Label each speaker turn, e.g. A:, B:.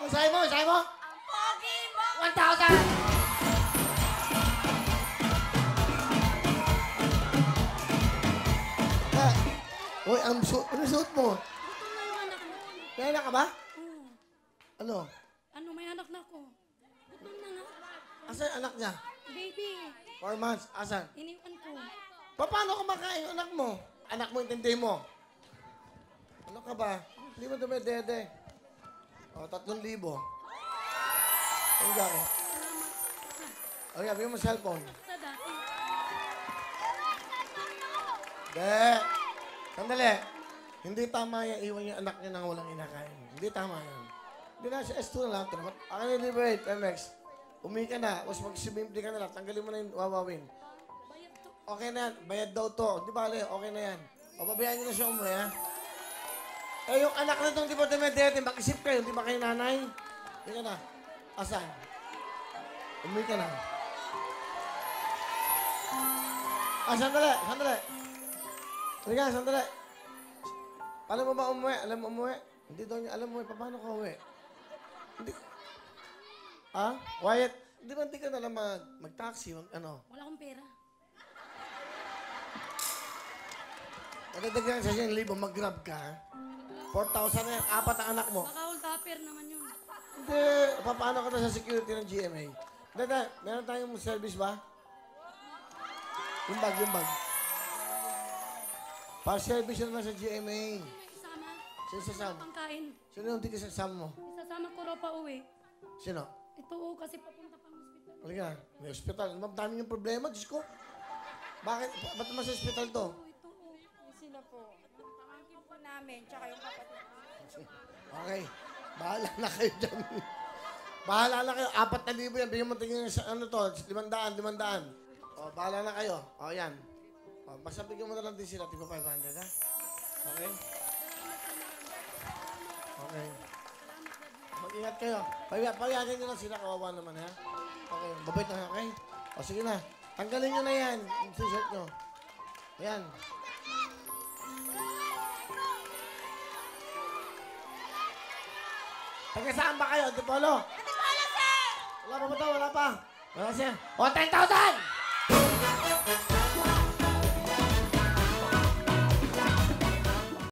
A: Sabi mo, sabi mo?
B: Ang pogi mo!
A: 1,000! Uy, ano suot mo?
B: Ito na yung anak mo.
A: May anak ka ba?
B: Oo.
A: Ano?
B: Ano, may anak na ako. Ito na nga.
A: Asan yung anak niya?
B: Baby,
A: 4 months. Asan?
B: iniwan ko.
A: Paano kumakain yung anak mo? Anak mo, intindi mo. Ano ka ba? Hindi mo dumedede. O, 3,000. Ang gano'n. O, yabi mo cellphone.
B: Sa dati.
A: De. Sandali. Hindi tama yan. Iwan yung anak niya nang walang inakain. Hindi tama yan. Hindi na siya S2 na lang. Ako na liberate, MX. Umi ka na. Tapos mag-simimple ka na lang. Tanggalin mo na yung wawawin.
B: Bayad to.
A: Okay na yan. Bayad daw to. Di ba, okay na yan. O, pabayaan niyo na siya umuwi, ha? Eh, yung anak na itong di ba dumedede, mag-isip kayo. Di ba kayo nanay? Hindi ka na. Asan? Umuwi ka na. Sandali. Sandali. Halika, sandali. Paano mo ba umuwi? Alam mo umuwi? Hindi daw niya alam mo. Paano ka umuwi? Hindi. Ha? Wyatt, di ba hindi ka na lang mag-taxi? Ano?
B: Wala akong pera.
A: Nadadagdagan sa 1,000, mag-grab ka. 4,000 na yan. 4 ang anak mo.
B: Baka all topper naman yun.
A: Hindi. Paano ka na sa security ng GMA? Dada, meron tayong service ba? Yung bag. Pa-service yun naman sa GMA.
B: May isama.
A: Sino sasama?
B: Pangkain.
A: Sino yung hindi kasama mo?
B: Isasama ko raw pa uwi.
A: Sino?
B: Ito o, kasi papunta pang hospital.
A: Halika, may hospital. Ang dami yung problema, Diyos ko. Bakit? Ba't naman sa hospital to?
B: Ito o.
C: Sila po. Pangangkin po namin, tsaka yung kapatid ko.
A: Okay. Bahala na kayo dyan. Bahala na kayo. 4,000 yan. Bigyan mo tingin sa ano to. 500. O, bahala na kayo. O, yan. O, basta bigyan mo na lang din sila. Tipo 500, ha? Okay? Okay. Mag-ingat kayo. Payagan nyo lang sila. Kawawa naman, ha? Okay. Babait na, okay? O, sige na. Tanggalin nyo na yan. Yung t-shirt nyo. Ayan. Taga saan ba kayo? Antipolo?
C: Antipolo, sir!
A: Wala pa ba ito? Wala pa. Wala siya. O, 10,000!